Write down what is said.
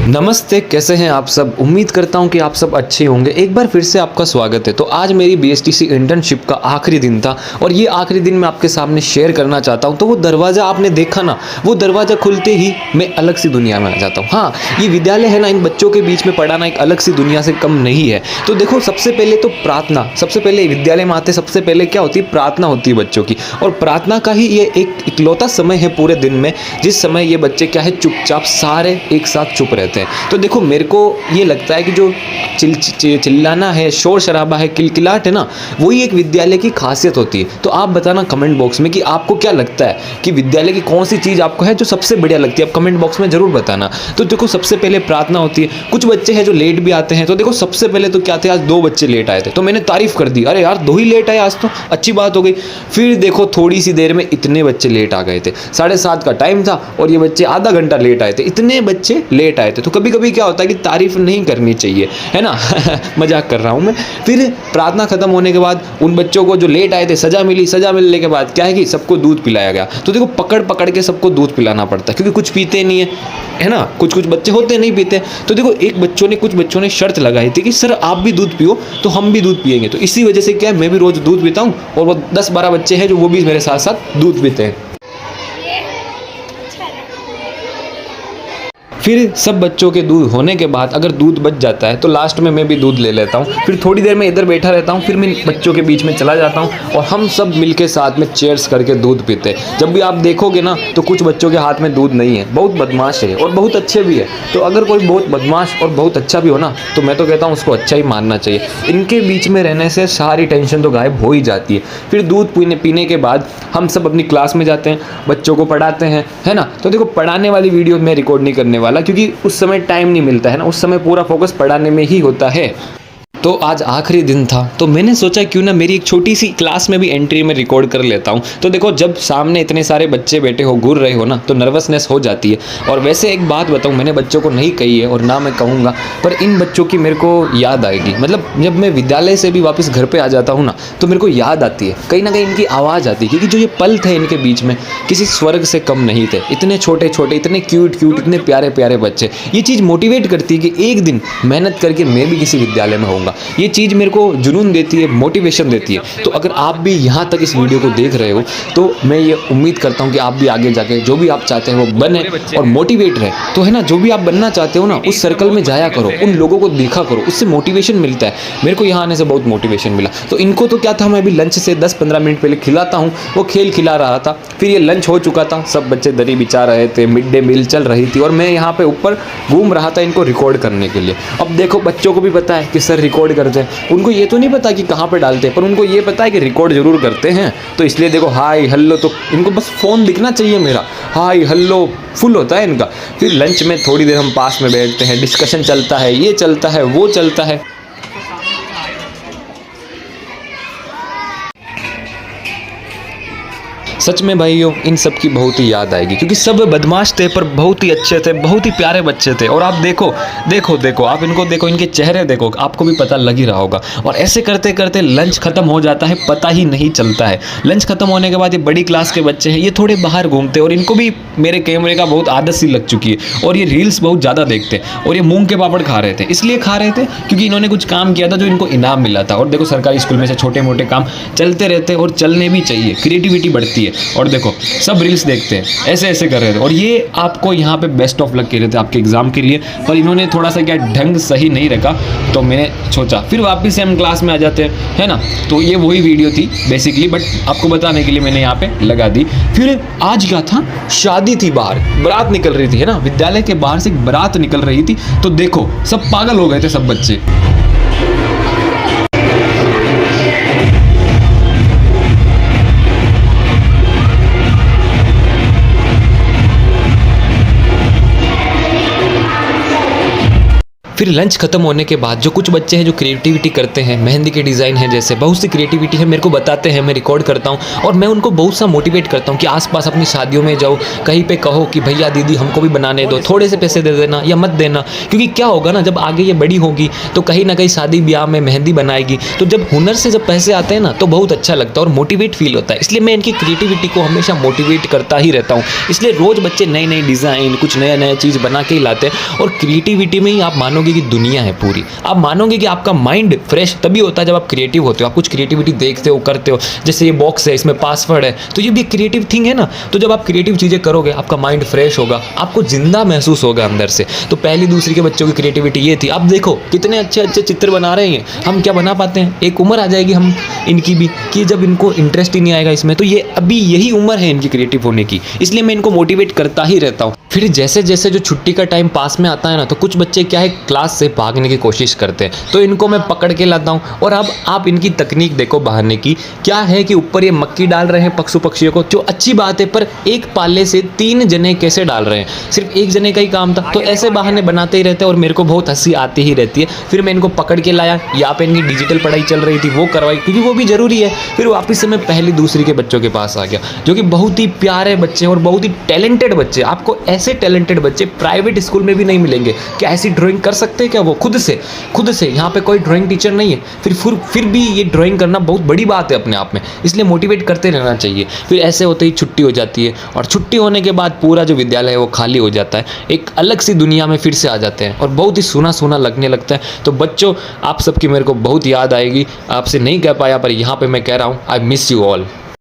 नमस्ते, कैसे हैं आप सब। उम्मीद करता हूं कि आप सब अच्छे होंगे। एक बार फिर से आपका स्वागत है। तो आज मेरी बीएसटीसी इंटर्नशिप का आखिरी दिन था और ये आखिरी दिन मैं आपके सामने शेयर करना चाहता हूं। तो वो दरवाज़ा आपने देखा ना, वो दरवाज़ा खुलते ही मैं अलग सी दुनिया में आ जाता हूँ। हाँ, ये विद्यालय है ना, इन बच्चों के बीच में पढ़ाना एक अलग सी दुनिया से कम नहीं है। तो देखो, सबसे पहले तो प्रार्थना, सबसे पहले विद्यालय में आते सबसे पहले क्या होती है, प्रार्थना होती है बच्चों की। और प्रार्थना का ही ये एक इकलौता समय है पूरे दिन में जिस समय ये बच्चे क्या है, चुपचाप सारे एक साथ चुप रहते हैं। तो देखो, मेरे को ये लगता है कि जो चिल्लाना है, शोर शराबा है, किलकिलाहट है ना, वही एक विद्यालय की खासियत होती है। तो आप बताना कमेंट बॉक्स में कि आपको क्या लगता है कि विद्यालय की कौन सी चीज़ आपको है जो सबसे बढ़िया लगती है। आप कमेंट बॉक्स में जरूर बताना। तो देखो, सबसे पहले प्रार्थना होती है। कुछ बच्चे हैं जो लेट भी आते हैं। तो देखो, सबसे पहले तो क्या थे, आज 2 बच्चे लेट आए थे तो मैंने तारीफ कर दी, अरे यार 2 ही लेट आए आज, तो अच्छी बात हो गई। फिर देखो, थोड़ी सी देर में इतने बच्चे लेट आ गए थे। 7:30 का टाइम था और ये बच्चे आधा घंटा लेट आए थे। इतने बच्चे लेट आए थे। तो कभी कभी क्या होता है कि तारीफ नहीं करनी चाहिए, है ना। मजाक कर रहा हूँ मैं। फिर प्रार्थना खत्म होने के बाद उन बच्चों को जो लेट आए थे सजा मिली। सजा मिलने के बाद क्या है कि सबको दूध पिलाया गया। तो देखो, पकड़ पकड़ के सबको दूध पिलाना पड़ता है क्योंकि कुछ पीते नहीं है ना। कुछ बच्चे होते नहीं पीते। तो देखो, कुछ बच्चों ने शर्त लगाई थी कि सर आप भी दूध पियो तो हम भी दूध पिएंगे। तो इसी वजह से क्या है, मैं भी रोज दूध पीता हूँ और वो 10-12 बच्चे हैं जो वो भी मेरे साथ साथ दूध पीते हैं। फिर सब बच्चों के दूध होने के बाद अगर दूध बच जाता है तो लास्ट में मैं भी दूध ले लेता हूँ। फिर थोड़ी देर में इधर बैठा रहता हूँ, फिर मैं बच्चों के बीच में चला जाता हूँ और हम सब मिलके साथ में चेयर्स करके दूध पीते हैं। जब भी आप देखोगे ना, तो कुछ बच्चों के हाथ में दूध नहीं है, बहुत बदमाश है और बहुत अच्छे भी है। तो अगर कोई बहुत बदमाश और बहुत अच्छा भी हो ना, तो मैं तो कहता हूँ उसको अच्छा ही मानना चाहिए। इनके बीच में रहने से सारी टेंशन तो गायब हो ही जाती है। फिर दूध पीने के बाद हम सब अपनी क्लास में जाते हैं, बच्चों को पढ़ाते हैं, है ना। तो देखो, पढ़ाने वाली वीडियो मैं रिकॉर्ड नहीं करने वाला क्योंकि उस समय टाइम नहीं मिलता है ना, उस समय पूरा फोकस पढ़ाने में ही होता है। तो आज आखिरी दिन था तो मैंने सोचा क्यों ना मेरी एक छोटी सी क्लास में भी एंट्री में रिकॉर्ड कर लेता हूँ। तो देखो, जब सामने इतने सारे बच्चे बैठे हो, घूर रहे हो ना, तो नर्वसनेस हो जाती है। और वैसे एक बात बताऊँ, मैंने बच्चों को नहीं कही है और ना मैं कहूँगा, पर इन बच्चों की मेरे को याद आएगी। मतलब जब मैं विद्यालय से भी वापस घर पर आ जाता हूँ ना, तो मेरे को याद आती है, कहीं ना कहीं इनकी आवाज़ आती है। क्योंकि जो ये पल थे इनके बीच में, किसी स्वर्ग से कम नहीं थे। इतने छोटे छोटे, इतने क्यूट क्यूट, इतने प्यारे प्यारे बच्चे। ये चीज़ मोटिवेट करती है कि एक दिन मेहनत करके मैं भी किसी विद्यालय में होऊंगा। ये चीज़ मेरे को जुनून देती है, मोटिवेशन देती है। तो अगर आप भी यहाँ तक इस वीडियो को देख रहे हो तो मैं ये उम्मीद करता हूँ कि आप भी आगे जाके जो भी आप चाहते हैं वो बने और मोटिवेट रहे। तो है ना, जो भी आप बनना चाहते हो ना, उस सर्कल में जाया करो, उन लोगों को देखा करो, उससे मोटिवेशन मिलता है। मेरे को यहाँ आने से बहुत मोटिवेशन मिला। तो इनको तो क्या था, मैं अभी लंच से 10-15 मिनट पहले खिलाता हूँ, वो खेल खिला रहा था। फिर ये लंच हो चुका था, सब बच्चे दरी बिछा रहे थे, मिड डे मील चल रही थी और मैं यहाँ पे ऊपर घूम रहा था इनको रिकॉर्ड करने के लिए। अब देखो, बच्चों को भी पता है कि सर रिकॉर्ड करते हैं। उनको ये तो नहीं पता कि कहाँ पे डालते हैं, पर उनको ये पता है कि रिकॉर्ड जरूर करते हैं। तो इसलिए देखो, हाय हेलो, तो इनको बस फ़ोन दिखना चाहिए मेरा, हाय हेलो फुल होता है इनका। फिर लंच में थोड़ी देर हम पास में बैठते हैं, डिस्कशन चलता है, ये चलता है, वो चलता है। सच में भाइयों, इन सब की बहुत ही याद आएगी क्योंकि सब बदमाश थे पर बहुत ही अच्छे थे, बहुत ही प्यारे बच्चे थे। और आप देखो देखो देखो, आप इनको देखो, इनके चेहरे देखो, आपको भी पता लग ही रहा होगा। और ऐसे करते करते लंच खत्म हो जाता है, पता ही नहीं चलता है। लंच खत्म होने के बाद ये बड़ी क्लास के बच्चे हैं, ये थोड़े बाहर घूमते हैं और इनको भी मेरे कैमरे का बहुत आदत सी लग चुकी है और ये रील्स बहुत ज़्यादा देखते हैं। और ये मूंग के पापड़ खा रहे थे, इसलिए खा रहे थे क्योंकि इन्होंने कुछ काम किया था जो इनको इनाम मिला था। और देखो, सरकारी स्कूल में से छोटे मोटे काम चलते रहते हैं और चलने भी चाहिए, क्रिएटिविटी बढ़ती है। और देखो, सब रील्स देखते हैं, ऐसे ऐसे कर रहे थे और ये आपको यहाँ पे बेस्ट ऑफ लक कह रहे थे आपके एग्जाम के लिए, पर इन्होंने थोड़ा सा क्या ढंग सही नहीं रखा। तो मैंने सोचा फिर वापस से हम क्लास में आ जाते हैं, है ना। तो ये वही वीडियो थी बेसिकली, बट आपको बताने के लिए मैंने यहाँ पे लगा दी। फिर आज क्या था, शादी थी, बाहर बारात निकल रही थी, है ना। विद्यालय के बाहर से एक बारात निकल रही थी। तो देखो, सब पागल हो गए थे, सब बच्चे। फिर लंच खत्म होने के बाद जो कुछ बच्चे हैं जो क्रिएटिविटी करते हैं, मेहंदी के डिज़ाइन है, जैसे बहुत सी क्रिएटिविटी है, मेरे को बताते हैं, मैं रिकॉर्ड करता हूँ और मैं उनको बहुत सा मोटिवेट करता हूँ कि आसपास अपनी शादियों में जाओ, कहीं पे कहो कि भैया दीदी हमको भी बनाने दो, थोड़े से पैसे दे देना या मत देना। क्योंकि क्या होगा ना, जब आगे ये बड़ी होगी तो कहीं ना कहीं शादी ब्याह में मेहंदी बनाएगी, तो जब हुनर से जब पैसे आते हैं ना तो बहुत अच्छा लगता है और मोटिवेट फील होता है। इसलिए मैं इनकी क्रिएटिविटी को हमेशा मोटिवेट करता ही रहता हूँ। इसलिए रोज़ बच्चे नई नई डिज़ाइन, कुछ नया नया चीज़ बना के ही लाते हैं और क्रिएटिविटी में ही आप मानोगे कि दुनिया है पूरी। आप मानोगे कि आपका माइंड फ्रेश तभी होता है जब आप क्रिएटिव होते हो, आप कुछ क्रिएटिविटी देखते हो, करते हो। जैसे ये बॉक्स है, इसमें पासवर्ड है, तो ये भी क्रिएटिव थिंग है ना। तो जब आप क्रिएटिव चीज़ें करोगे आपका माइंड फ्रेश होगा, आपको जिंदा महसूस होगा अंदर से। तो पहली दूसरी के बच्चों की क्रिएटिविटी ये थी। अब देखो कितने अच्छे अच्छे चित्र बना रहे हैं, हम क्या बना पाते हैं। एक उम्र आ जाएगी हम इनकी भी कि जब इनको इंटरेस्ट ही नहीं आएगा इसमें, तो ये अभी यही उम्र है इनकी क्रिएटिव होने की। इसलिए मैं इनको मोटिवेट करता ही रहता हूँ। फिर जैसे जैसे जो छुट्टी का टाइम पास में आता है ना, तो कुछ बच्चे क्या है क्लास से भागने की कोशिश करते हैं, तो इनको मैं पकड़ के लाता हूँ। और अब आप इनकी तकनीक देखो भागने की, क्या है कि ऊपर ये मक्की डाल रहे हैं पशु पक्षियों को, जो अच्छी बात है, पर एक पाले से 3 जने कैसे डाल रहे हैं, सिर्फ एक जने का ही काम था। तो ऐसे बहाने बनाते ही रहते हैं और मेरे को बहुत हंसी आती ही रहती है। फिर मैं इनको पकड़ के लाया, यहाँ पे इनकी डिजिटल पढ़ाई चल रही थी, वो करवाई क्योंकि वो भी जरूरी है। फिर वापस से मैं पहली दूसरी के बच्चों के पास आ गया, जो कि बहुत ही प्यारे बच्चे और बहुत ही टैलेंटेड बच्चे। आपको ऐसे टैलेंटेड बच्चे प्राइवेट स्कूल में भी नहीं मिलेंगे। क्या ऐसी ड्राइंग कर सकते हैं क्या वो खुद से यहाँ पे कोई ड्राइंग टीचर नहीं है। फिर भी ये ड्राइंग करना बहुत बड़ी बात है अपने आप में, इसलिए मोटिवेट करते रहना चाहिए। फिर ऐसे होते ही छुट्टी हो जाती है और छुट्टी होने के बाद पूरा जो विद्यालय है वो खाली हो जाता है, एक अलग सी दुनिया में फिर से आ जाते हैं और बहुत ही सूना सूना लगने लगता है। तो बच्चों, आप सबकी मेरे को बहुत याद आएगी, आपसे नहीं कह पाया पर यहाँ पे मैं कह रहा हूँ, आई मिस यू ऑल।